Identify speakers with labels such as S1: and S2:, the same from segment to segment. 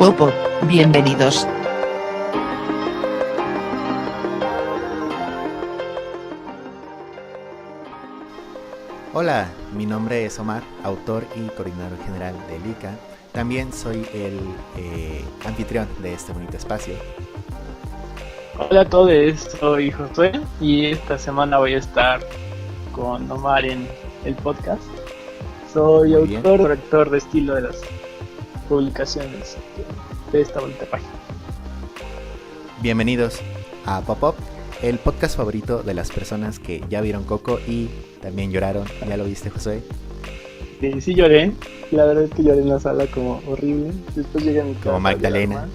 S1: Popo, bienvenidos.
S2: Hola, mi nombre es Omar, autor y coordinador general de LICA. También soy el anfitrión de este bonito espacio.
S3: Hola a todos, soy Josué y esta semana voy a estar con Omar en el podcast. Soy
S2: Muy
S3: autor, corrector de estilo de las publicaciones de esta bonita página.
S2: Bienvenidos a Pop-Up, el podcast favorito de las personas que ya vieron Coco y también lloraron. ¿Ya lo viste, Josué?
S3: Sí lloré, la verdad es que lloré en la sala como horrible. Después llegué a mi casa.
S2: Como Magdalena.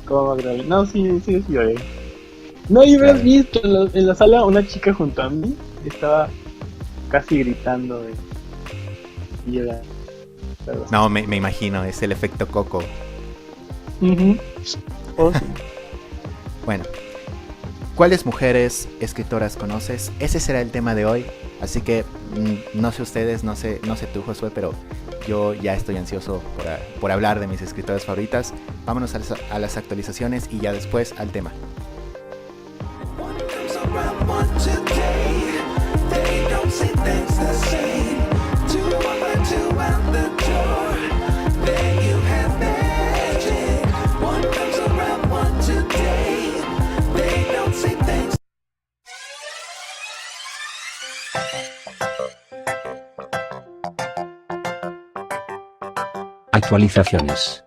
S3: Como Magdalena. No, sí lloré. No, y hubieras visto en la sala una chica junto a mí estaba casi gritando y llorando.
S2: No, me imagino, es el efecto Coco.
S3: Oh, sí.
S2: Bueno, ¿cuáles mujeres escritoras conoces? Ese será el tema de hoy, así que no sé ustedes, no sé tú, Josué, pero yo ya estoy ansioso por hablar de mis escritoras favoritas. Vámonos a las actualizaciones y ya después al tema.
S4: Actualizaciones.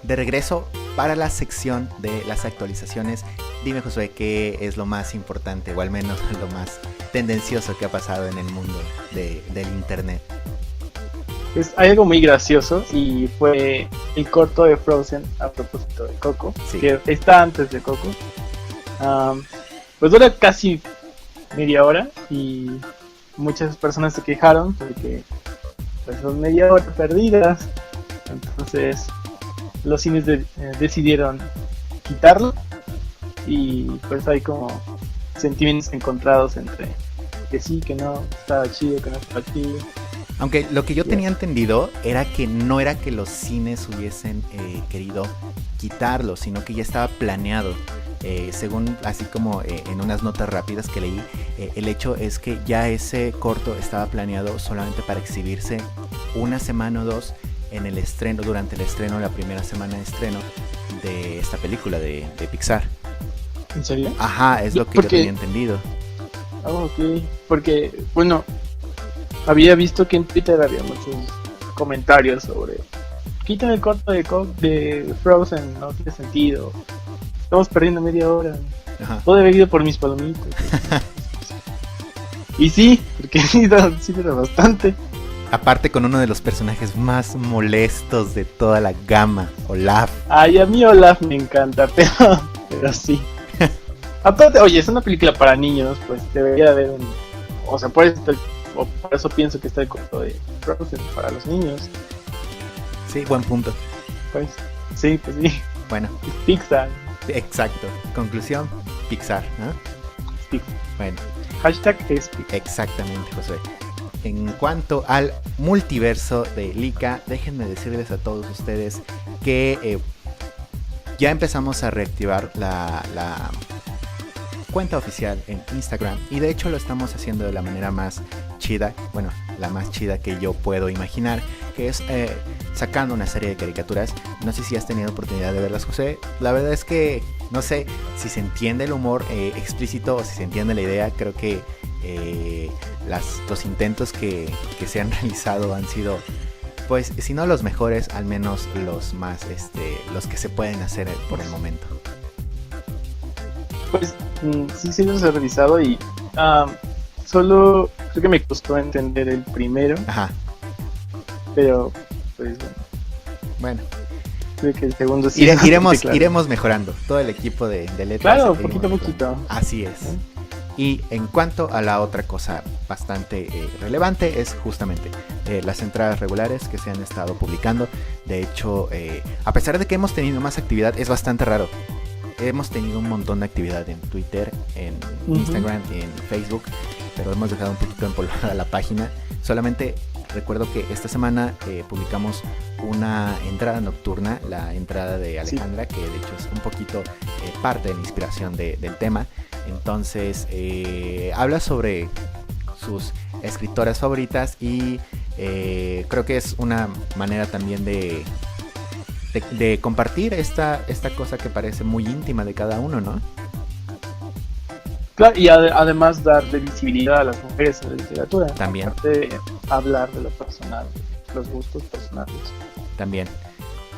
S2: De regreso para la sección de las actualizaciones. Dime, Josué, ¿qué es lo más importante o al menos lo más tendencioso que ha pasado en el mundo del internet?
S3: Pues hay algo muy gracioso y fue el corto de Frozen a propósito de Coco,
S2: Sí.
S3: que está antes de Coco. Pues dura casi media hora y muchas personas se quejaron porque pues son media hora perdidas. Entonces los cines decidieron quitarlo y pues hay como sentimientos encontrados entre que sí, que no, estaba chido, que no estaba chido.
S2: Aunque lo que yo tenía entendido era que no era que los cines hubiesen querido quitarlo, sino que ya estaba planeado. Según así como en unas notas rápidas que leí, el hecho es que ya ese corto estaba planeado solamente para exhibirse una semana o dos en el estreno, durante el estreno, la primera semana de estreno de esta película de Pixar.
S3: ¿En serio?
S2: Ajá, es lo que yo tenía entendido.
S3: Ok, porque bueno, había visto que en Twitter había muchos comentarios sobre quitan el corto de Frozen, no tiene sentido, estamos perdiendo media hora, puedo haber ido por mis palomitas. Y sí, porque sí era bastante.
S2: Aparte con uno de los personajes más molestos de toda la gama, Olaf.
S3: Ay, a mí Olaf me encanta, pero sí. Aparte, oye, es una película para niños, pues debería haber un... O sea, por eso pienso que está el corto de Frozen para los niños.
S2: Sí, buen punto.
S3: Pues sí.
S2: Bueno.
S3: Es Pixar.
S2: Exacto. Conclusión, Pixar, ¿no?
S3: Pixar.
S2: Bueno.
S3: Hashtag es Pixar.
S2: Exactamente, Josué. En cuanto al multiverso de Lika, déjenme decirles a todos ustedes que ya empezamos a reactivar la cuenta oficial en Instagram y de hecho lo estamos haciendo de la manera más chida, bueno, la más chida que yo puedo imaginar, que es sacando una serie de caricaturas. No sé si has tenido oportunidad de verlas, José. La verdad es que no sé si se entiende el humor explícito o si se entiende la idea. Creo que los intentos que se han realizado han sido, pues, si no los mejores, al menos los más, los que se pueden hacer por el momento.
S3: Pues sí los he revisado y solo creo que me costó entender el primero.
S2: Ajá.
S3: Pero pues
S2: bueno.
S3: Creo que el segundo sí.
S2: Iremos mejorando todo el equipo de letras.
S3: Claro, poquito a poquito.
S2: Así es. Y en cuanto a la otra cosa bastante relevante es justamente las entradas regulares que se han estado publicando. De hecho, a pesar de que hemos tenido más actividad, es bastante raro. Hemos tenido un montón de actividad en Twitter, en Instagram, en Facebook, pero hemos dejado un poquito empolvada la página. Solamente recuerdo que esta semana publicamos una entrada nocturna, la entrada de Alejandra, que de hecho es un poquito parte de la inspiración del tema. Entonces habla sobre sus escritoras favoritas y creo que es una manera también de compartir esta cosa que parece muy íntima de cada uno, ¿no?
S3: Claro, y además darle visibilidad a las mujeres en la literatura.
S2: También.
S3: Aparte de hablar de lo personal, los gustos personales.
S2: También.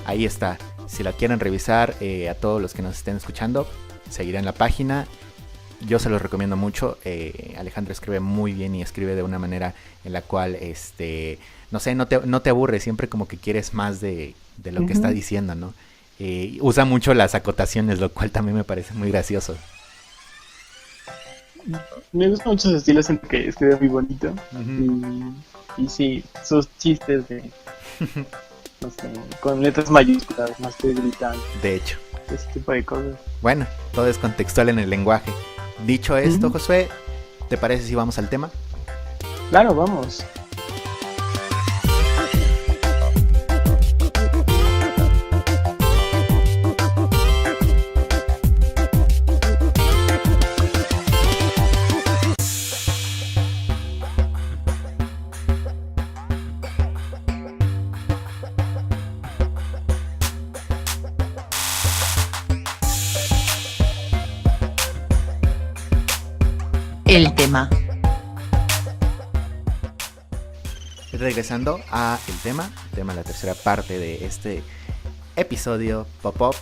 S2: Ahí está. Si la quieren revisar, a todos los que nos estén escuchando, seguirá en la página. Yo se los recomiendo mucho. Alejandro escribe muy bien y escribe de una manera en la cual, no sé, no te aburre. Siempre como que quieres más de lo que está diciendo, ¿no? Usa mucho las acotaciones, lo cual también me parece muy gracioso.
S3: Me gustan muchos estilos en que escribe muy bonito. Y sí, sus chistes de, no sé, con letras mayúsculas, más que gritando.
S2: De hecho.
S3: Ese tipo de cosas.
S2: Bueno, todo es contextual en el lenguaje. Dicho esto, Josué, ¿te parece si vamos al tema?
S3: Claro, vamos.
S1: El tema.
S2: Regresando a el tema, la tercera parte de este episodio Pop-Up.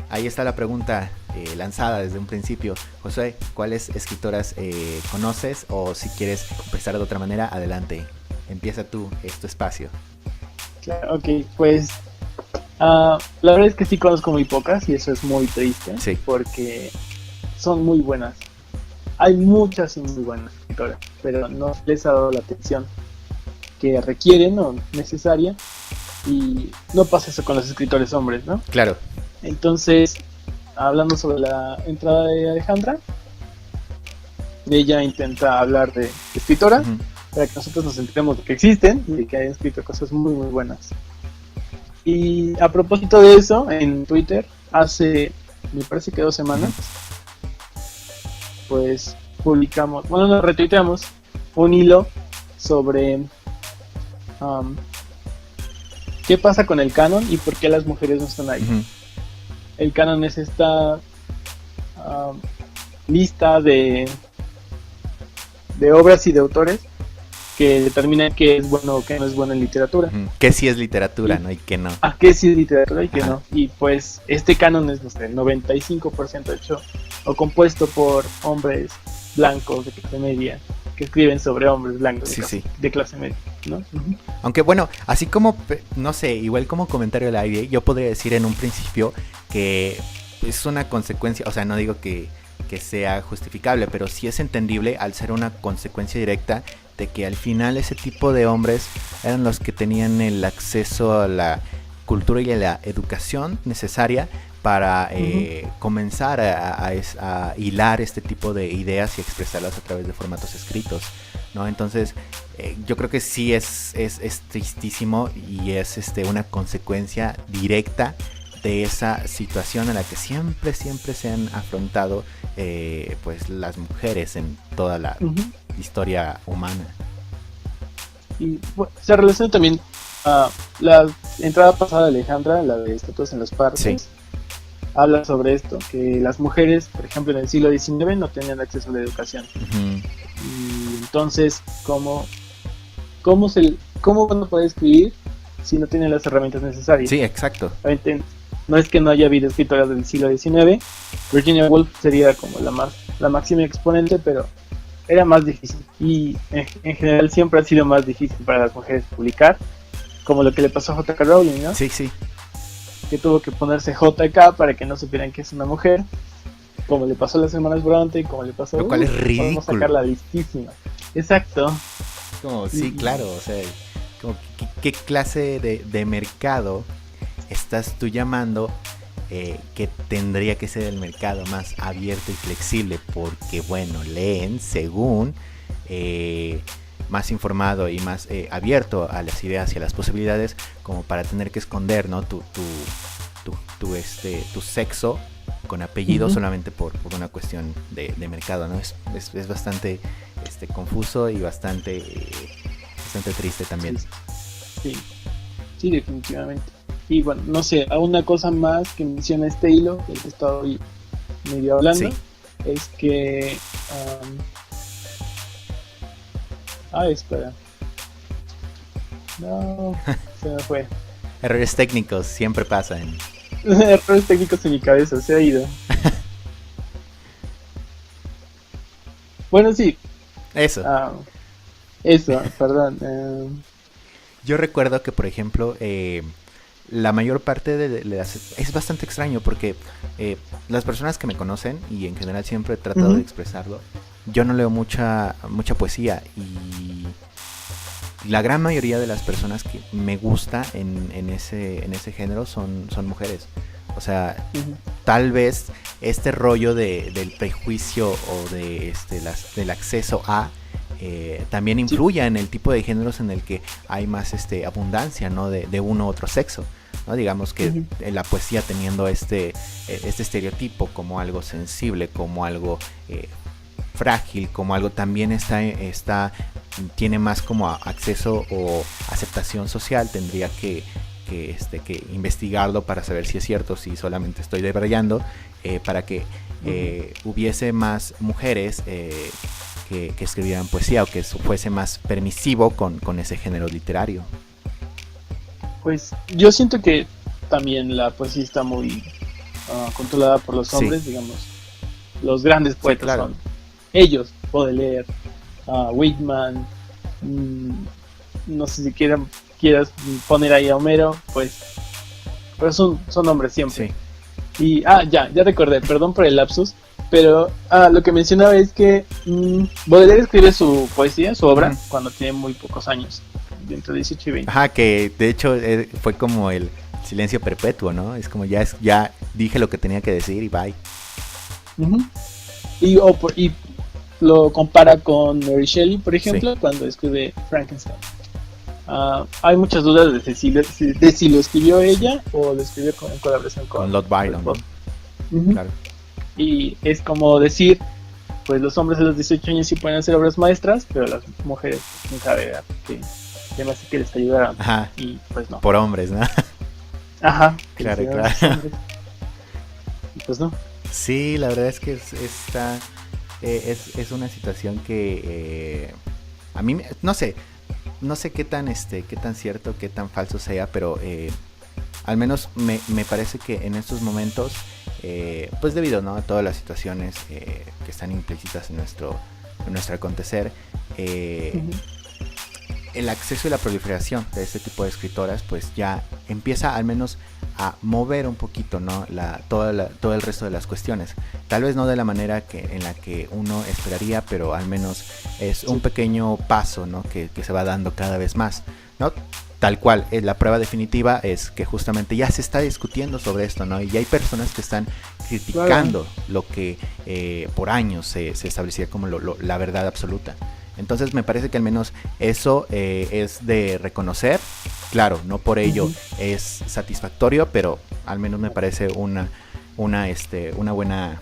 S2: Ahí está la pregunta lanzada desde un principio. Josué, ¿cuáles escritoras conoces? O si quieres empezar de otra manera, adelante. Empieza tú, es tu espacio.
S3: Claro, ok, pues la verdad es que sí conozco muy pocas y eso es muy triste.
S2: Sí.
S3: Porque son muy buenas. Hay muchas y muy buenas escritoras, pero no les ha dado la atención que requieren o necesaria, y no pasa eso con los escritores hombres, ¿no?
S2: Claro.
S3: Entonces, hablando sobre la entrada de Alejandra, ella intenta hablar de escritoras para que nosotros nos enteremos de que existen y de que hayan escrito cosas muy muy buenas. Y a propósito de eso, en Twitter, hace, me parece que 2 semanas, pues publicamos, bueno, nos retuiteamos un hilo sobre qué pasa con el canon y por qué las mujeres no están ahí. El canon es esta lista de obras y de autores que determinan qué es bueno o qué no es bueno en literatura.
S2: Que sí es literatura, ¿no? Y que no.
S3: Qué sí es literatura y qué no. Y pues este canon es, no sé, 95% hecho o compuesto por hombres blancos de clase media que escriben sobre hombres blancos de clase media, ¿no?
S2: Aunque bueno, así como, no sé, igual como comentario al aire, yo podría decir en un principio que es una consecuencia, o sea, no digo que sea justificable, pero sí es entendible al ser una consecuencia directa de que al final ese tipo de hombres eran los que tenían el acceso a la cultura y a la educación necesaria para comenzar a hilar este tipo de ideas y expresarlas a través de formatos escritos, ¿no? Entonces yo creo que sí es tristísimo y es una consecuencia directa de esa situación en la que siempre se han afrontado pues las mujeres en toda la historia humana.
S3: Y bueno, se relaciona también a la entrada pasada de Alejandra, la de Estatuas en los Parques.
S2: Sí.
S3: Habla sobre esto, que las mujeres, por ejemplo, en el siglo XIX no tenían acceso a la educación. Y entonces, ¿cómo van a poder escribir si no tienen las herramientas necesarias?
S2: Sí, exacto.
S3: No es que no haya habido escritoras del siglo XIX. Virginia Woolf sería como la máxima exponente, pero era más difícil. Y en general siempre ha sido más difícil para las mujeres publicar, como lo que le pasó a J.K. Rowling, ¿no?
S2: Sí, sí.
S3: Que tuvo que ponerse JK para que no supieran que es una mujer, como le pasó a las hermanas Bronte y como le pasó a...
S2: Lo cual es ridículo.
S3: Vamos a sacarla listísima. Exacto.
S2: Como, sí, claro, o sea, como ¿qué clase de mercado estás tú llamando que tendría que ser el mercado más abierto y flexible? Porque, bueno, leen según más informado y más abierto a las ideas y a las posibilidades, como para tener que esconder, ¿no? Tu sexo con apellido solamente por una cuestión de mercado, ¿no? Es bastante confuso y bastante triste también.
S3: Sí, definitivamente. Y bueno, no sé, a una cosa más que menciona este hilo, del que estoy medio hablando, es que... espera. No, se me fue.
S2: Errores técnicos siempre pasan.
S3: Errores técnicos en mi cabeza, se ha ido. Bueno, sí.
S2: Eso.
S3: Perdón.
S2: Yo recuerdo que, por ejemplo, la mayor parte de las... Es bastante extraño porque las personas que me conocen, y en general siempre he tratado de expresarlo, yo no leo mucha poesía, y la gran mayoría de las personas que me gusta en ese género son mujeres. O sea, tal vez este rollo del prejuicio o del acceso a también influya en el tipo de géneros en el que hay más abundancia, ¿no? de uno u otro sexo, ¿no? Digamos que la poesía teniendo este estereotipo como algo sensible, como algo frágil, como algo también tiene más como acceso o aceptación social, tendría que investigarlo para saber si es cierto, si solamente estoy debrayando, para que hubiese más mujeres que escribieran poesía, o que fuese más permisivo con ese género literario.
S3: Pues yo siento que también la poesía está muy controlada por los hombres, digamos. Los grandes poetas son ellos, Baudelaire, Whitman, no sé si quieras poner ahí a Homero, pues, pero son hombres siempre. Y ya recordé, perdón por el lapsus, pero lo que mencionaba es que Baudelaire escribe su poesía, su obra, cuando tiene muy pocos años, entre 18 y 20.
S2: Que de hecho fue como el silencio perpetuo, ¿no? Es como ya dije lo que tenía que decir y bye. Y
S3: lo compara con Mary Shelley, por ejemplo, cuando escribe Frankenstein. Hay muchas dudas de si lo escribió ella o lo escribió en colaboración con
S2: Lord Byron, ¿no?
S3: Claro. Y es como decir, pues los hombres de los 18 años sí pueden hacer obras maestras, pero las mujeres, quién sabe, que además sí que les ayudaron. Y pues no.
S2: Por hombres, ¿no? Claro.
S3: Y pues no.
S2: Sí, la verdad es que es una situación que a mí no sé qué tan cierto, qué tan falso sea, pero al menos me parece que en estos momentos, pues debido, ¿no?, a todas las situaciones que están implícitas en nuestro acontecer, el acceso y la proliferación de este tipo de escritoras pues ya empieza al menos a mover un poquito, ¿no?, todo el resto de las cuestiones. Tal vez no de la manera en la que uno esperaría, pero al menos es un pequeño paso, ¿no?, que se va dando cada vez más, ¿no? Tal cual, la prueba definitiva es que justamente ya se está discutiendo sobre esto, ¿no? Y ya hay personas que están criticando lo que por años se establecía como la verdad absoluta. Entonces me parece que al menos eso es de reconocer. Claro, no por ello es satisfactorio, pero al menos me parece una buena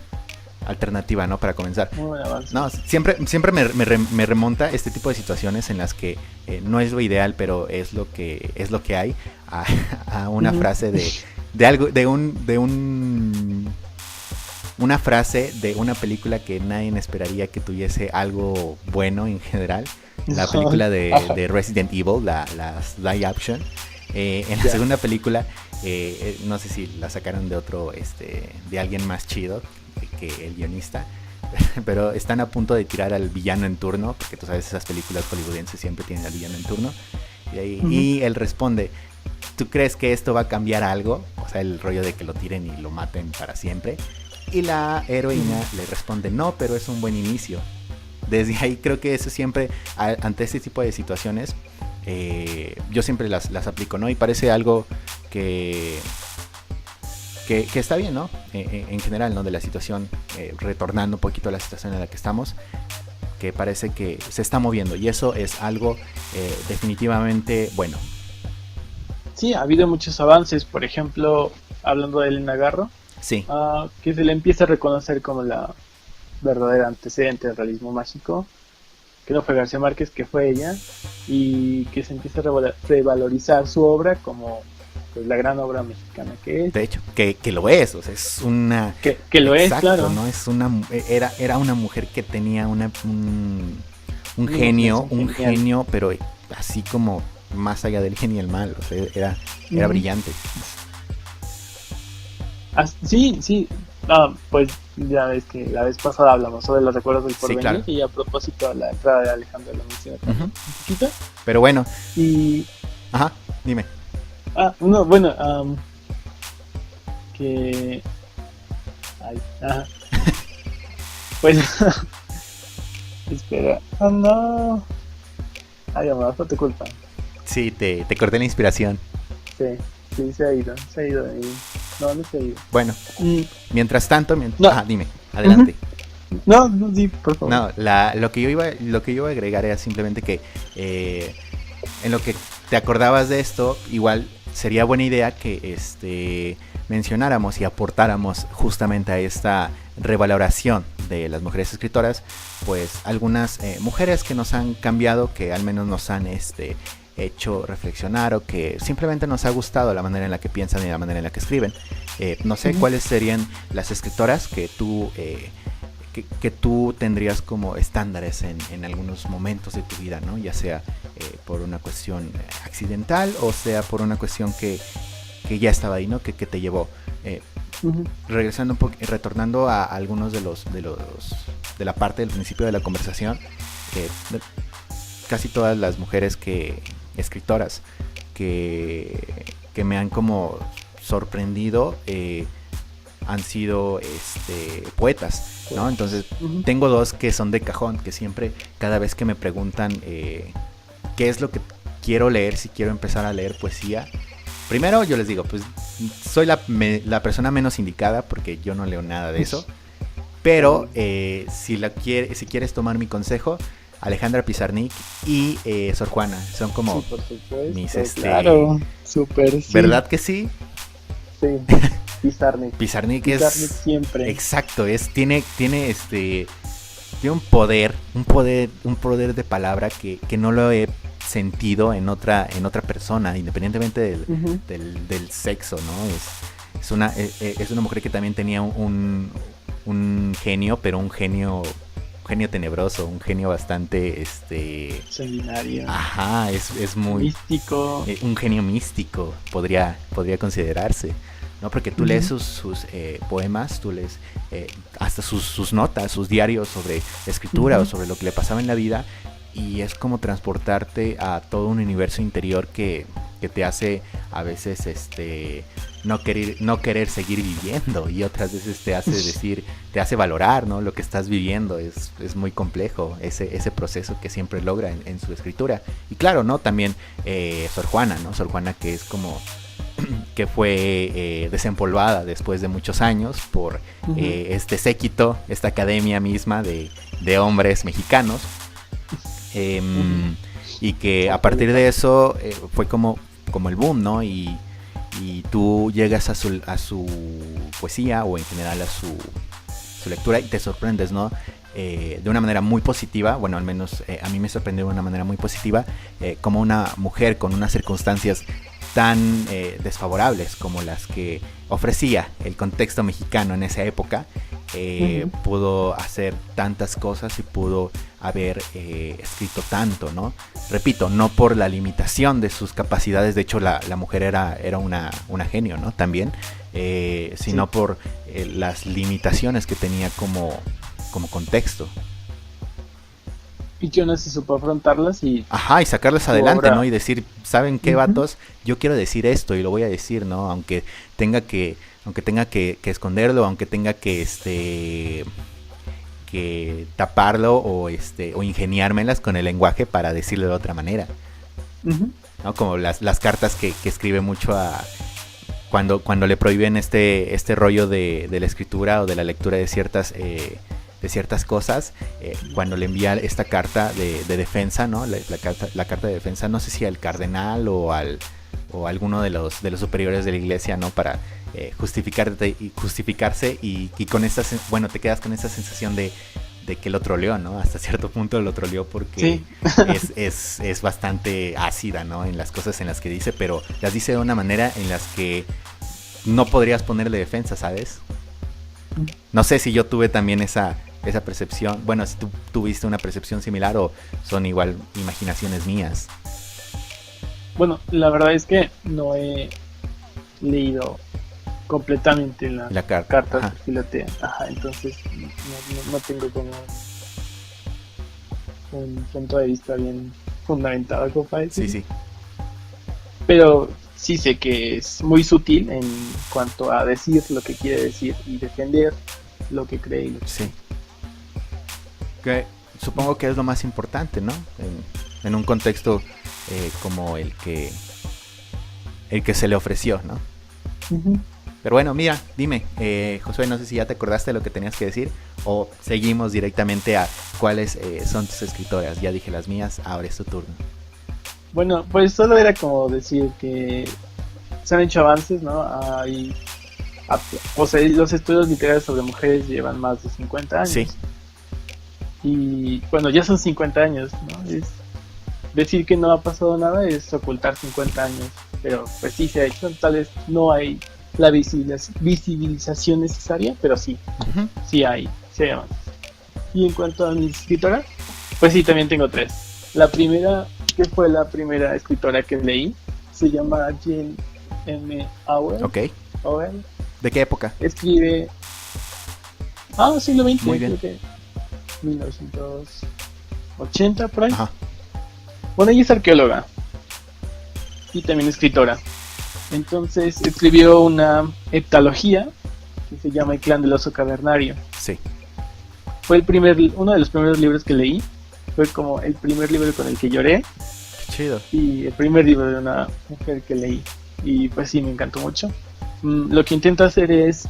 S2: alternativa, ¿no?, para comenzar. No, siempre me remonta este tipo de situaciones en las que no es lo ideal, pero es lo que hay, a una frase una frase de una película que nadie esperaría que tuviese algo bueno en general. La película de Resident Evil, la live action. En la segunda película, no sé si la sacaron de alguien más chido que el guionista, pero están a punto de tirar al villano en turno, porque tú sabes, esas películas hollywoodenses siempre tienen al villano en turno, y él responde: ¿tú crees que esto va a cambiar algo? O sea, el rollo de que lo tiren y lo maten para siempre. Y la heroína le responde: no, pero es un buen inicio. Desde ahí creo que eso siempre, ante este tipo de situaciones, yo siempre las aplico, ¿no? Y parece algo que está bien, ¿no? En general, ¿no?, de la situación, retornando un poquito a la situación en la que estamos, que parece que se está moviendo y eso es algo definitivamente bueno.
S3: Sí, ha habido muchos avances, por ejemplo, hablando de Elena Garro,
S2: Sí,
S3: que se le empieza a reconocer como la verdadera antecedente del realismo mágico, que no fue García Márquez, que fue ella, y que se empieza a revalorizar su obra como pues, la gran obra mexicana que es.
S2: de hecho, que lo es, o sea, es una...
S3: Que lo
S2: Exacto,
S3: es, claro.
S2: ¿no? Es era una mujer que tenía un
S3: Una
S2: genio,
S3: imaginación genial.
S2: pero así como más allá del bien y el mal, o sea, era
S3: Ujú.
S2: brillante.
S3: Sí, sí. Pues ya ves que la vez pasada hablamos sobre los recuerdos del
S2: Sí,
S3: porvenir
S2: claro.
S3: y a propósito de la entrada de Alejandro lo mencioné también
S2: Ujú.
S3: un poquito.
S2: Pero bueno,
S3: Y,
S2: ajá, dime.
S3: no, bueno, que... Ay, ajá. Pues, espera. Oh, no. Ay, amor, fue tu culpa.
S2: Sí, te corté la inspiración.
S3: Sí, sí, se ha ido de mí. No, no se ha ido.
S2: Bueno,
S3: Mm,
S2: mientras tanto,
S3: No.
S2: ajá, dime, adelante.
S3: No, no, sí, por favor.
S2: No, lo que yo iba a agregar era simplemente que en lo que te acordabas de esto, igual sería buena idea que mencionáramos y aportáramos justamente a esta revaloración de las mujeres escritoras, pues algunas mujeres que nos han cambiado, que al menos nos han hecho reflexionar o que simplemente nos ha gustado la manera en la que piensan y la manera en la que escriben. No sé cuáles serían las escritoras que tú tendrías como estándares en algunos momentos de tu vida, ¿no? Ya sea por una cuestión accidental o sea por una cuestión que ya estaba ahí, ¿no? Que te llevó.
S3: Ujú.
S2: Regresando un poco, retornando a algunos de la parte del principio de la conversación, casi todas las mujeres escritoras que me han como sorprendido han sido poetas, ¿no? Entonces
S3: Ujú.
S2: tengo dos que son de cajón, que siempre, cada vez que me preguntan qué es lo que quiero leer, si quiero empezar a leer poesía, primero yo les digo, pues soy la persona menos indicada porque yo no leo nada de eso, pero si quieres tomar mi consejo, Alejandra Pizarnik y Sor Juana son como
S3: Sí, por supuesto.
S2: mis
S3: Claro, súper, sí.
S2: ¿verdad que sí?
S3: Sí, Pizarnik.
S2: Pizarnik
S3: Pizarnik
S2: es
S3: siempre.
S2: exacto, tiene un poder de palabra que no lo he sentido en otra persona, independientemente
S3: Ujú.
S2: del sexo, ¿no? Es una mujer que también tenía un genio, pero un genio tenebroso, un genio bastante
S3: Sanguinario.
S2: ajá, es muy
S3: Místico.
S2: un genio místico, podría considerarse, ¿no? Porque tú lees sus poemas, tú lees hasta sus notas, sus diarios sobre escritura o sobre lo que le pasaba en la vida, y es como transportarte a todo un universo interior que te hace a veces no querer seguir viviendo, y otras veces te hace valorar, ¿no? Lo que estás viviendo. Es muy complejo ese proceso que siempre logra en su escritura. Y claro, ¿no? También Sor Juana, ¿no? Sor Juana, que es como que fue desempolvada después de muchos años por este séquito, esta academia misma de hombres mexicanos, y que a partir de eso fue como el boom, ¿no? Y tú llegas a su poesía o en general a su lectura y te sorprendes, ¿no? De una manera muy positiva, bueno, al menos a mí me sorprendió de una manera muy positiva, como una mujer con unas circunstancias tan desfavorables como las que ofrecía el contexto mexicano en esa época, pudo hacer tantas cosas y pudo haber escrito tanto, ¿no? Repito, no por la limitación de sus capacidades, de hecho la mujer era una genio, ¿no? También, sino por las limitaciones que tenía como contexto.
S3: Y que uno se supo afrontarlas y
S2: Ajá, y sacarlas adelante,
S3: obra.
S2: ¿no? Y decir, ¿saben qué, vatos? Yo quiero decir esto y lo voy a decir, ¿no? Aunque tenga que esconderlo, aunque tenga que taparlo o ingeniármelas con el lenguaje para decirlo de otra manera, ¿no? Como las cartas que escribe mucho cuando le prohíben este rollo de la escritura o de la lectura de ciertas ciertas cosas, cuando le envía esta carta de defensa, ¿no? La carta de defensa, no sé si al cardenal o alguno de los superiores de la iglesia, ¿no? Para justificarse y con esta, bueno, te quedas con esa sensación de que lo troleó, ¿no? Hasta cierto punto lo troleó porque es bastante ácida, ¿no? En las cosas en las que dice, pero las dice de una manera en las que no podrías ponerle defensa, ¿sabes? No sé si yo tuve también esa percepción, bueno, si tú tuviste una percepción similar o son igual imaginaciones mías.
S3: Bueno, la verdad es que no he leído completamente la carta que pilotea. Entonces no tengo como un punto de vista bien fundamentado como para decir.
S2: Sí.
S3: Pero sí sé que es muy sutil en cuanto a decir lo que quiere decir y defender lo que cree.
S2: Sí. Que supongo que es lo más importante, ¿no? En un contexto como el que se le ofreció, ¿no? Uh-huh. Pero bueno, mira, dime, Josué, no sé si ya te acordaste de lo que tenías que decir o seguimos directamente a cuáles son tus escritoras. Ya dije las mías, ahora es tu turno.
S3: Bueno, pues solo era como decir que se han hecho avances, ¿no? O sea, los estudios literarios sobre mujeres llevan más de 50 años.
S2: Sí.
S3: Y bueno, ya son 50 años, ¿no? Es decir que no ha pasado nada es ocultar 50 años. Pero pues sí se ha hecho, tal vez no hay la visibilización necesaria, pero sí, uh-huh. sí hay avances. Y en cuanto a mi escritora, pues sí, también tengo 3. La primera, que fue la primera escritora que leí, se llama Jane M. Auel.
S2: Ok.
S3: Auel.
S2: ¿De qué época?
S3: Escribe... siglo XX.
S2: Muy bien.
S3: 1980, por ahí.
S2: Ajá.
S3: Bueno, ella es arqueóloga y también escritora. Entonces escribió una heptalogía que se llama El clan del oso cavernario.
S2: Sí.
S3: Fue uno de los primeros libros que leí. Fue como el primer libro con el que lloré.
S2: Qué chido.
S3: Y el primer libro de una mujer que leí. Y pues sí, me encantó mucho. Lo que intenta hacer es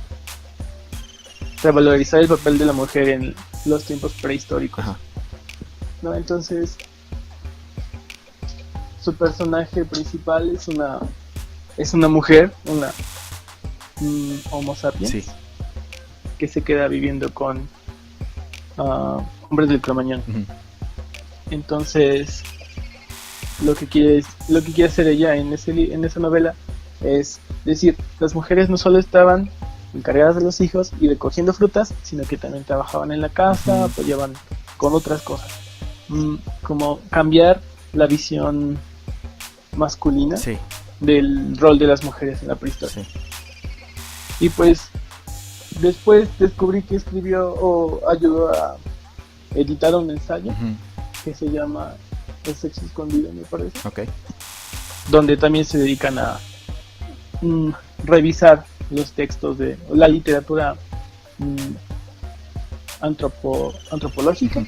S3: revalorizar el papel de la mujer en los tiempos prehistóricos.
S2: Ajá.
S3: ¿No? Entonces, su personaje principal es una mujer, una Homo sapiens,
S2: sí.
S3: que se queda viviendo con hombres del Cromañón. Uh-huh. Entonces, lo que quiere hacer ella en esa novela es decir, las mujeres no solo estaban encargadas de los hijos y recogiendo frutas, sino que también trabajaban en la casa, uh-huh. apoyaban con otras cosas. Como cambiar la visión masculina
S2: sí.
S3: del rol de las mujeres en la prehistoria.
S2: Sí.
S3: Y pues después descubrí que escribió o ayudó a editar un ensayo uh-huh. que se llama El sexo escondido, me parece.
S2: Okay.
S3: Donde también se dedican a revisar los textos de la literatura antropológica. Uh-huh.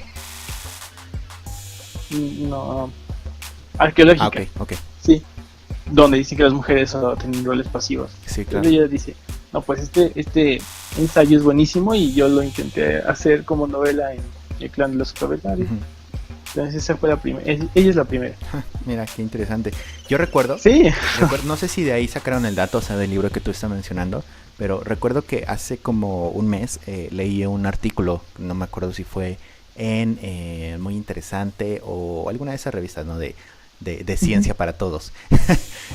S3: No, arqueológica.
S2: Okay.
S3: Sí, donde dice que las mujeres solo tienen roles pasivos.
S2: Sí, claro.
S3: Entonces ella dice, no, pues este ensayo es buenísimo y yo lo intenté hacer como novela en El clan de los caverarios. Uh-huh. Entonces esa fue la primera, ella es la primera.
S2: Mira, qué interesante. Yo recuerdo, no sé si de ahí sacaron el dato, o sea, del libro que tú estás mencionando, pero recuerdo que hace como un mes leí un artículo, no me acuerdo si fue en Muy Interesante o alguna de esas revistas, ¿no? De ciencia para todos,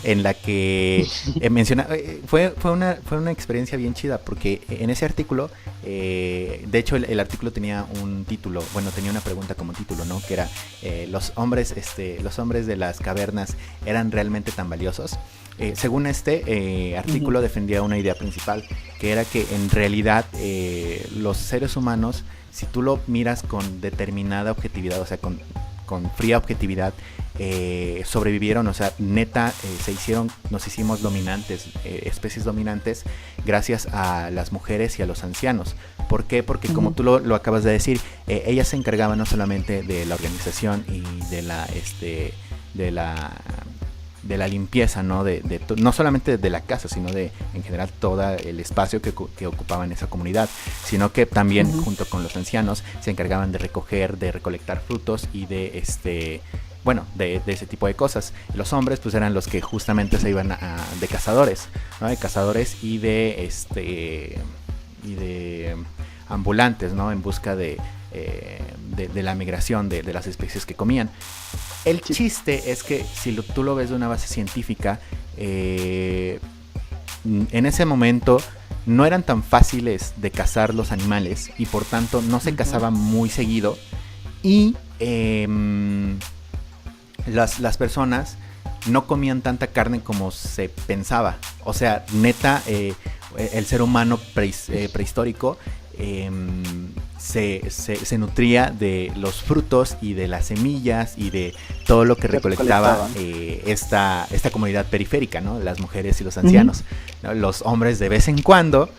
S2: en la que menciona, fue una experiencia bien chida, porque en ese artículo, de hecho el artículo tenía un título, bueno, tenía una pregunta como título, ¿no? Que era, los hombres de las cavernas eran realmente tan valiosos. Según este artículo uh-huh. defendía una idea principal, que era que en realidad los seres humanos, si tú lo miras con determinada objetividad, o sea, con fría objetividad, sobrevivieron, o sea, neta, nos hicimos dominantes, especies dominantes, gracias a las mujeres y a los ancianos. ¿Por qué? Porque uh-huh. como tú lo acabas de decir, ellas se encargaban no solamente de la organización y de la de la limpieza, ¿no? No solamente de la casa, sino de en general todo el espacio que ocupaban esa comunidad, sino que también junto con los ancianos se encargaban de recolectar frutos y de de ese tipo de cosas. Los hombres pues eran los que justamente se iban de cazadores, ¿no? De cazadores y de ambulantes, ¿no? En busca de la migración de las especies que comían. El chiste es que si tú lo ves de una base científica, en ese momento no eran tan fáciles de cazar los animales y por tanto no se cazaban muy seguido y las personas no comían tanta carne como se pensaba. O sea, neta, el ser humano prehistórico se nutría de los frutos y de las semillas y de todo lo que recolectaba esta comunidad periférica, ¿no? Las mujeres y los ancianos, ¿no? Los hombres de vez en cuando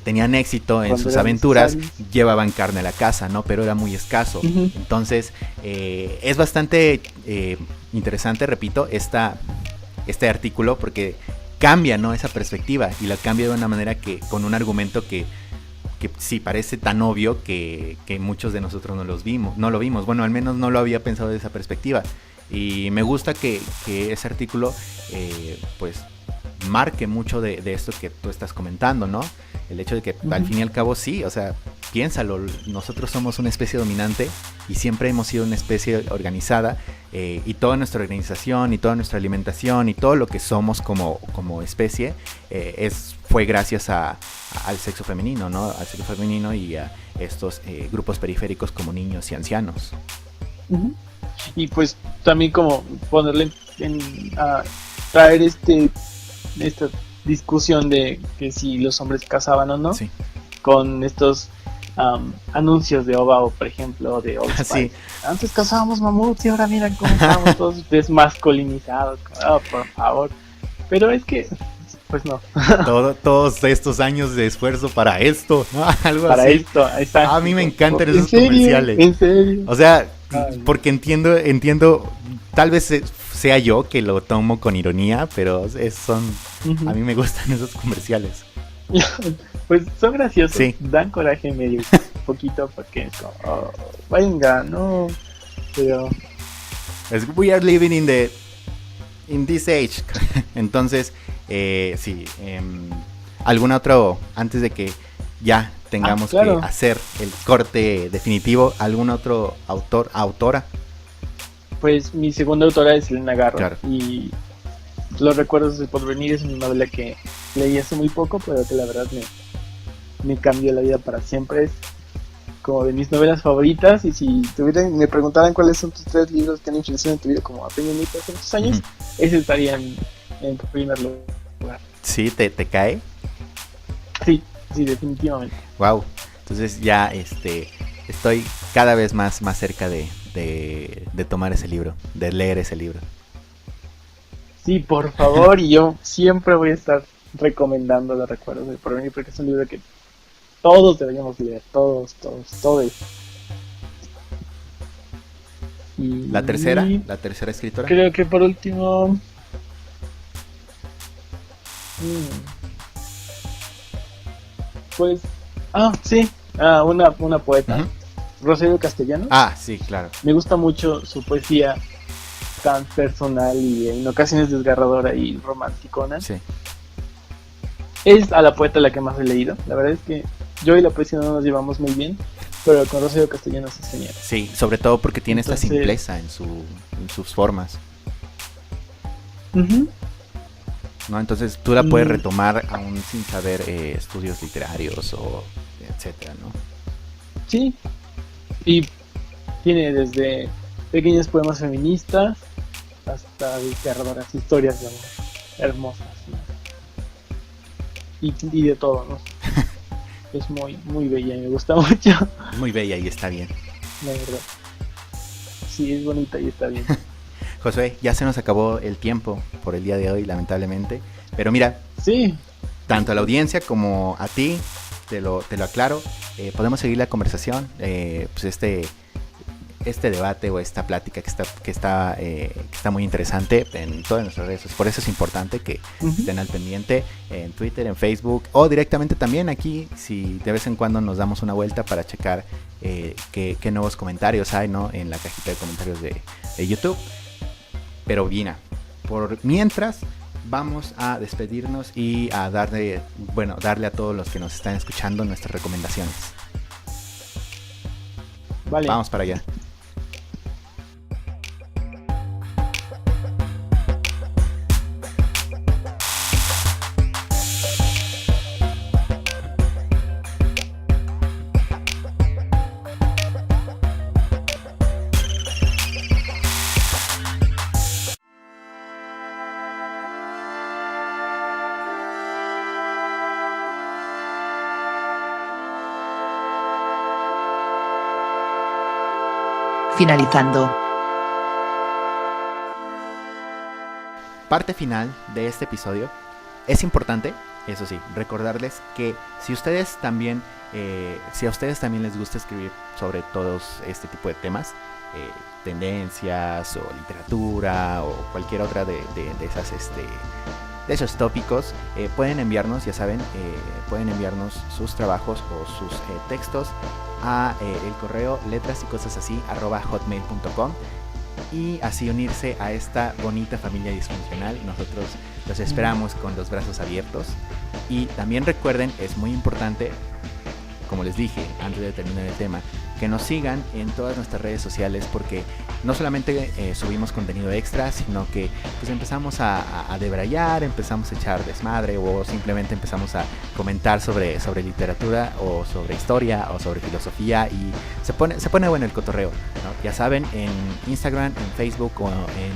S2: tenían éxito en sus aventuras, llevaban carne a la casa, ¿no? Pero era muy escaso. Entonces, es bastante interesante, repito, este artículo, porque cambia, ¿no? Esa perspectiva, y la cambia de una manera con un argumento que sí parece tan obvio que muchos de nosotros no lo vimos. Bueno, al menos no lo había pensado de esa perspectiva. Y me gusta que ese artículo pues marque mucho de esto que tú estás comentando, ¿no? El hecho de que al fin y al cabo sí, o sea, piénsalo, nosotros somos una especie dominante y siempre hemos sido una especie organizada, y toda nuestra organización y toda nuestra alimentación y todo lo que somos como especie fue gracias al sexo femenino, ¿no? Al sexo femenino y a estos grupos periféricos como niños y ancianos.
S3: Y pues también como ponerle a traer esta discusión de que si los hombres cazaban o no,
S2: sí, con
S3: estos anuncios de Obao, por ejemplo, de Old Spice. Sí. Antes cazábamos mamuts y ahora miran cómo estamos todos desmasculinizados. Oh, por favor. Pero es que, pues no.
S2: Todos estos años de esfuerzo para esto, ¿no? Algo
S3: para
S2: así.
S3: Esto, exacto.
S2: A mí me encantan esos comerciales.
S3: ¿En serio?
S2: O sea, porque entiendo, tal vez sea yo que lo tomo con ironía, pero a mí me gustan esos comerciales.
S3: Pues son graciosos,
S2: sí.
S3: Dan coraje medio poquito porque es como, venga, no, pero
S2: we are living in this age. Entonces, sí, algún otro, antes de que ya tengamos que hacer el corte definitivo, algún otro autora.
S3: Pues mi segunda autora es Elena Garro,
S2: claro.
S3: Y Los recuerdos del porvenir es una novela que leí hace muy poco, pero que la verdad me cambió la vida para siempre. Es como de mis novelas favoritas, y si me preguntaran cuáles son tus 3 libros que han influenciado en tu vida como a pequeñito hace muchos años, ese estaría en primer lugar.
S2: ¿Sí? ¿Te cae?
S3: Sí, definitivamente.
S2: Wow. Entonces ya estoy cada vez más cerca de tomar ese libro, de leer ese libro.
S3: Sí, por favor, y yo siempre voy a estar recomendando Los recuerdos del porvenir, porque es un libro que todos deberíamos leer, todos. Y
S2: ¿La tercera escritora?
S3: Creo que por último... Pues... sí, una poeta, Rosario Castellanos.
S2: Sí, claro.
S3: Me gusta mucho su poesía tan personal y en ocasiones desgarradora y romanticona.
S2: Sí.
S3: Es a la poeta la que más he leído. La verdad es que yo y la poesía no nos llevamos muy bien, pero con Rosario Castellanos es genial.
S2: Sí, sobre todo porque tiene esta simpleza en sus formas. ¿No? Entonces tú la puedes retomar aún sin saber estudios literarios o etcétera, ¿no?
S3: Sí. Y tiene desde pequeños poemas feministas hasta desgarradoras historias de amor hermosas, ¿no? Y de todo, ¿no? Es muy, muy bella y me gusta mucho.
S2: Muy bella y está bien.
S3: La verdad. Sí, es bonita y está bien.
S2: Josué, ya se nos acabó el tiempo por el día de hoy, lamentablemente. Pero mira,
S3: sí,
S2: tanto a la audiencia como a ti, te lo aclaro, podemos seguir la conversación. Pues este debate o esta plática que está muy interesante en todas nuestras redes sociales. Por eso es importante que estén al pendiente en Twitter, en Facebook o directamente también aquí, si de vez en cuando nos damos una vuelta para checar qué nuevos comentarios hay, ¿no? En la cajita de comentarios de YouTube. Pero bien, por mientras vamos a despedirnos y a darle a todos los que nos están escuchando nuestras recomendaciones.
S3: Vale.
S2: Vamos para allá.
S1: Finalizando.
S2: Parte final de este episodio. Es importante, eso sí, recordarles que si a ustedes también les gusta escribir sobre todos este tipo de temas, tendencias o literatura o cualquier otra de esos tópicos, pueden enviarnos, ya saben, pueden enviarnos sus trabajos o sus textos a el correo letrasycosasasí@hotmail.com y así unirse a esta bonita familia disfuncional. Nosotros los esperamos con los brazos abiertos. Y también recuerden, es muy importante, como les dije antes de terminar el tema, que nos sigan en todas nuestras redes sociales, porque no solamente subimos contenido extra, sino que pues empezamos a debrayar, empezamos a echar desmadre o simplemente empezamos a comentar sobre literatura o sobre historia o sobre filosofía y se pone bueno el cotorreo, ¿no? Ya saben, en Instagram, en Facebook o en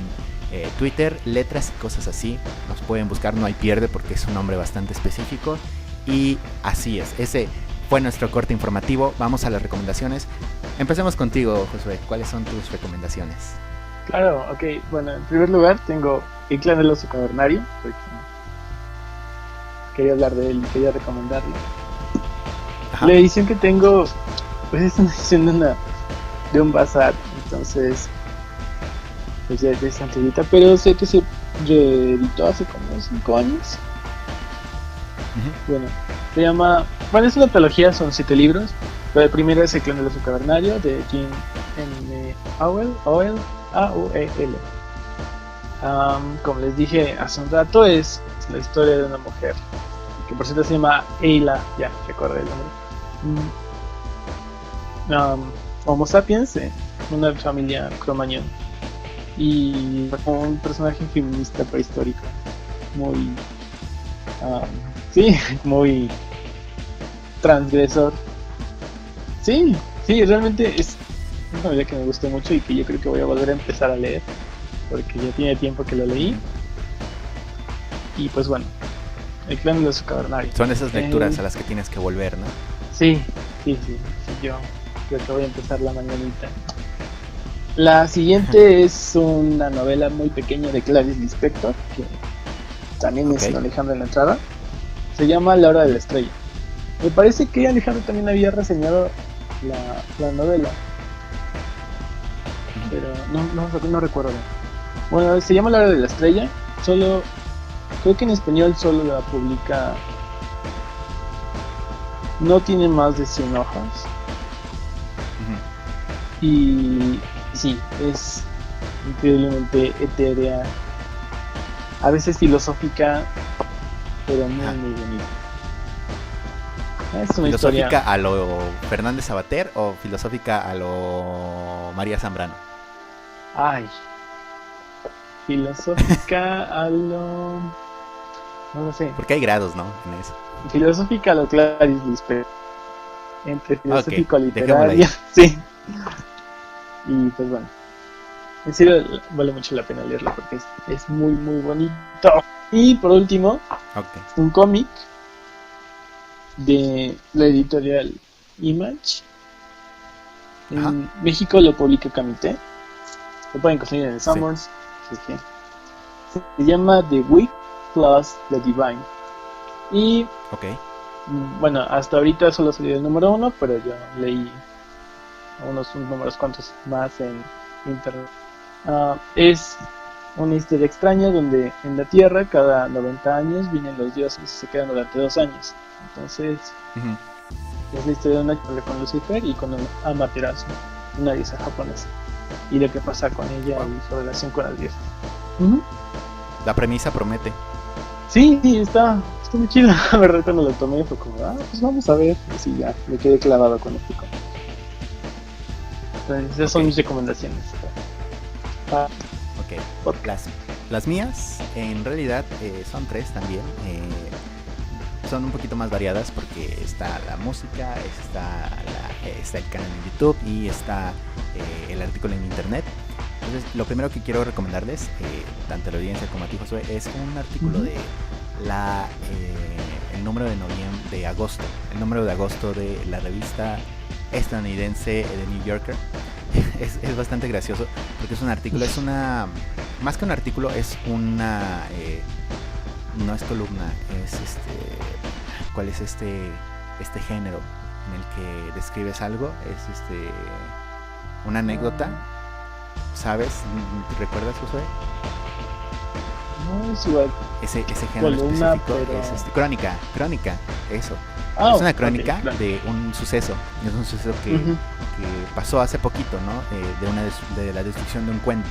S2: Twitter, Letras y Cosas Así, nos pueden buscar, no hay pierde porque es un nombre bastante específico. Y así es, ese fue nuestro corte informativo. Vamos a las recomendaciones. Empecemos contigo, Josué. ¿Cuáles son tus recomendaciones?
S3: Claro, ok. Bueno, en primer lugar tengo El Clan del Oso Cavernario, porque quería hablar de él y quería recomendarlo. Ajá. La edición que tengo, pues es una edición de un bazar, entonces pues ya es antiguita, pero sé que se reeditó hace como 5 años. Bueno, se llama... Bueno, es una antología, son 7 libros. Pero el primero es El Clan del Oso Cavernario, de Jim M. Auel, A-U-E-L. Como les dije hace un rato, es la historia de una mujer, que por cierto se llama Ayla, ya recordé el nombre. Homo sapiens, una familia cromañón. Y como un personaje feminista prehistórico. Muy... sí, muy... transgresor. Sí, realmente es una novela que me gustó mucho y que yo creo que voy a volver a empezar a leer, porque ya tiene tiempo que lo leí. Y pues bueno, El Clan del Oso Cavernario.
S2: Son esas lecturas a las que tienes que volver, ¿no?
S3: Sí, yo creo que voy a empezar la mañanita. La siguiente es una novela muy pequeña de Clarice Lispector, que también es Alejandro en la entrada. Se llama La Hora de la Estrella. Me parece que Alejandro también había reseñado la novela, pero no recuerdo bien. Bueno, se llama La Hora de la Estrella. Creo que en español solo la publica, no tiene más de 100 hojas. Y sí, es increíblemente etérea, a veces filosófica, pero muy bonita. Es una
S2: ¿Filosófica
S3: historia...
S2: a lo Fernández Sabater o filosófica a lo María Zambrano?
S3: Ay, filosófica a lo... no lo sé.
S2: Porque hay grados, ¿no? En eso.
S3: Filosófica a lo Clarice Lispector. Entre filosófico a
S2: dejémosla
S3: literaria. Sí. Y pues bueno, en serio vale mucho la pena leerlo porque es muy muy bonito. Y por último, un cómic de la editorial Image. En México lo publica Camité. Lo pueden conseguir en el Summers. Sí. Se llama The Week Plus The Divine. Y bueno, hasta ahorita solo salió el número 1, pero yo leí unos números cuantos más en internet. Es una historia extraña donde en la Tierra cada 90 años vienen los dioses y se quedan durante 2 años. Entonces es la historia de una chica con Lucifer y con Amaterasu, una diosa japonesa, y lo que pasa con ella y su relación con las diosas.
S2: La premisa promete.
S3: Sí, está muy chido. La verdad, cuando lo tomé fue como, pues vamos a ver. Y sí, ya me quedé clavado con este cómic. Entonces, esas son mis recomendaciones.
S2: Ok, las mías en realidad son 3 también. Son un poquito más variadas porque está la música, está el canal en YouTube y está el artículo en internet. Entonces, lo primero que quiero recomendarles, tanto a la audiencia como a ti, Josué, es un artículo de el número de agosto, el número de agosto de la revista estadounidense The New Yorker. Es bastante gracioso porque es un artículo, más que un artículo, es una, no es columna, es ¿cuál es este género en el que describes algo? Es una anécdota, ¿sabes? ¿Recuerdas, Josué?
S3: No es igual.
S2: Ese género columna, específico pero... es crónica, eso. Es una crónica de un suceso. Es un suceso que pasó hace poquito, ¿no? De la destrucción de un puente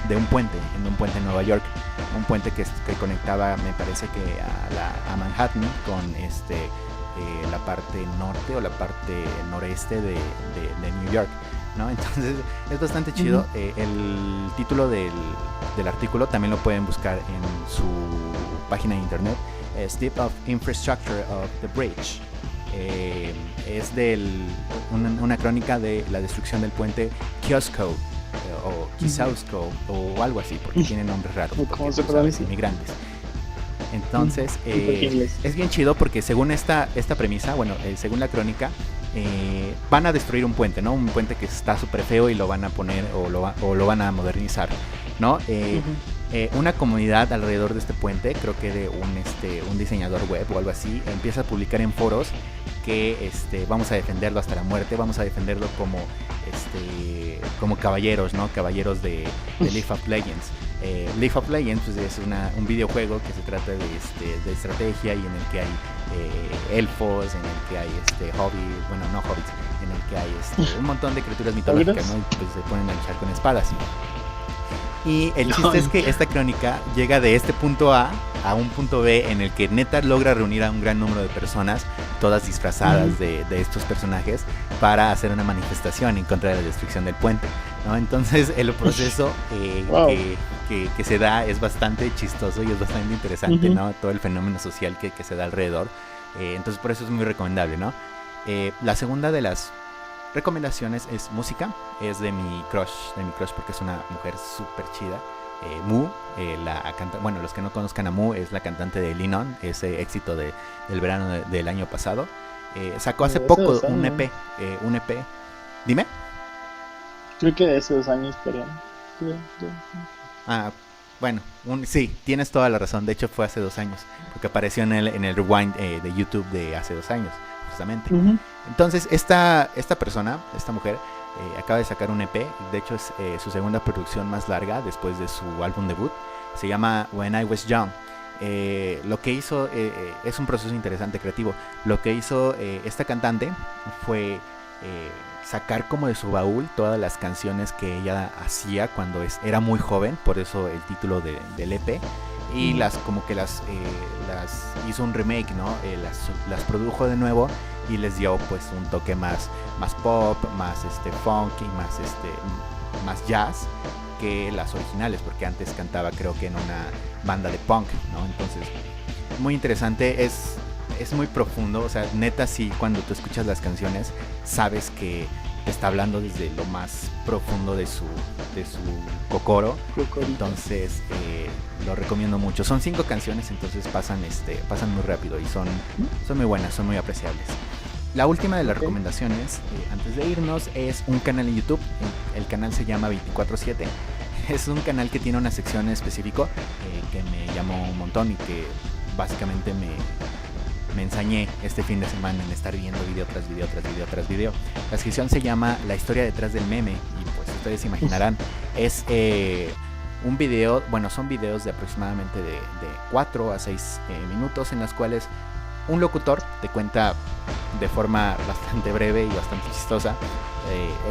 S2: en Nueva York. Un puente que conectaba, me parece que a Manhattan con la parte norte o la parte noreste de New York, ¿no? Entonces es bastante chido. El título del artículo también lo pueden buscar en su página de internet. State of Infrastructure of the Bridge. Es una crónica de la destrucción del puente Kiosko o Kisausko o algo así, porque tiene nombres raros, porque tú sabes, inmigrantes. Entonces es bien chido porque según esta premisa, según la crónica, van a destruir un puente, ¿no? Un puente que está súper feo y lo van a poner o lo van a modernizar, ¿no? Una comunidad alrededor de este puente, creo que de un diseñador web o algo así, empieza a publicar en foros que vamos a defenderlo hasta la muerte, vamos a defenderlo como caballeros, ¿no? Caballeros de League of Legends. League of Legends, pues, es un videojuego que se trata de estrategia y en el que hay elfos, en el que hay hobbits, bueno, no hobbits, en el que hay un montón de criaturas mitológicas, ¿no? Y pues se ponen a luchar con espadas. Y el chiste es que esta crónica llega de este punto A un punto B en el que neta logra reunir a un gran número de personas, todas disfrazadas de estos personajes, para hacer una manifestación en contra de la destrucción del puente, ¿no? Entonces el proceso que se da es bastante chistoso y es bastante interesante, ¿no? Todo el fenómeno social que se da alrededor. Entonces por eso es muy recomendable, ¿no? La segunda de las recomendaciones es música. Es de mi crush porque es una mujer súper chida. Mu, los que no conozcan a Mu, es la cantante de Lean On, ese éxito del verano del año pasado. Sacó hace poco un EP. Dime.
S3: Creo que hace 2 años, pero...
S2: Bueno, sí, tienes toda la razón. De hecho fue hace 2 años, porque apareció en el rewind de YouTube de hace 2 años, justamente. Entonces esta persona, esta mujer, acaba de sacar un EP. De hecho es su segunda producción más larga después de su álbum debut. Se llama When I Was Young. Lo que hizo es un proceso interesante, creativo. Lo que hizo esta cantante fue sacar como de su baúl todas las canciones que ella hacía cuando era muy joven, por eso el título del EP, y las hizo un remake, ¿no? Las produjo de nuevo y les dio pues un toque más pop, más funk y más jazz que las originales, porque antes cantaba, creo que en una banda de punk, ¿no? Entonces, muy interesante, es muy profundo, o sea, neta, sí, cuando tú escuchas las canciones sabes que te está hablando desde lo más profundo de su cocoro. Entonces lo recomiendo mucho. Son 5 canciones, entonces pasan muy rápido y son muy buenas, son muy apreciables. La última de las recomendaciones, antes de irnos, es un canal en YouTube. El canal se llama 24/7. Es un canal que tiene una sección específica que me llamó un montón y que básicamente me ensañé este fin de semana en estar viendo video tras video tras video tras video. La sección se llama La historia detrás del meme y pues ustedes se imaginarán, es un video, bueno, son videos de aproximadamente de 4 a 6 minutos en las cuales un locutor te cuenta de forma bastante breve y bastante chistosa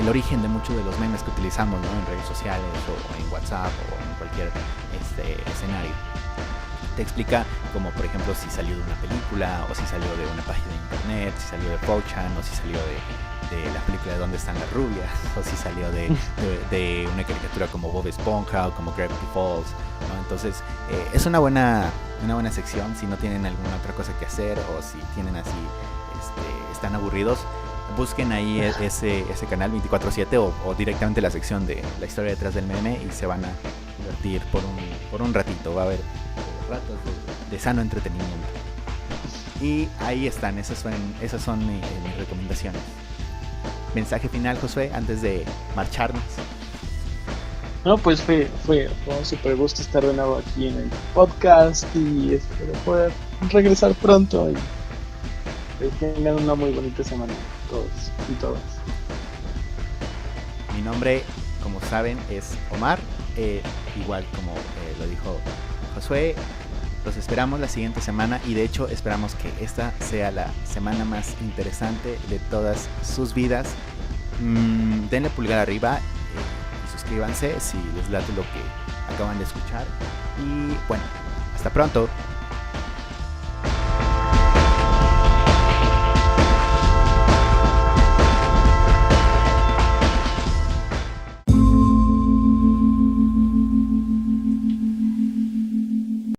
S2: el origen de muchos de los memes que utilizamos, ¿no? En redes sociales o en WhatsApp o en cualquier escenario. Te explica como por ejemplo si salió de una película o si salió de una página de internet, si salió de 4chan o si salió de la película de Dónde están las rubias o si salió de una caricatura como Bob Esponja o como Gravity Falls, ¿no? Entonces es una buena sección si no tienen alguna otra cosa que hacer o si tienen así están aburridos. Busquen ahí ese canal 24/7 o directamente la sección de la historia detrás del meme y se van a divertir por un ratito. Va a haber ratos de sano entretenimiento. Y ahí están, esas son mis recomendaciones. Mensaje final, Josué, antes de marcharnos.
S3: No, pues fue un super gusto estar de nuevo aquí en el podcast y espero poder regresar pronto y que tengan una muy bonita semana todos y todas.
S2: Mi nombre, como saben, es Omar, igual como lo dijo Josué. Los esperamos la siguiente semana y de hecho esperamos que esta sea la semana más interesante de todas sus vidas. Denle pulgar arriba y suscríbanse si les late lo que acaban de escuchar. Y bueno, hasta pronto.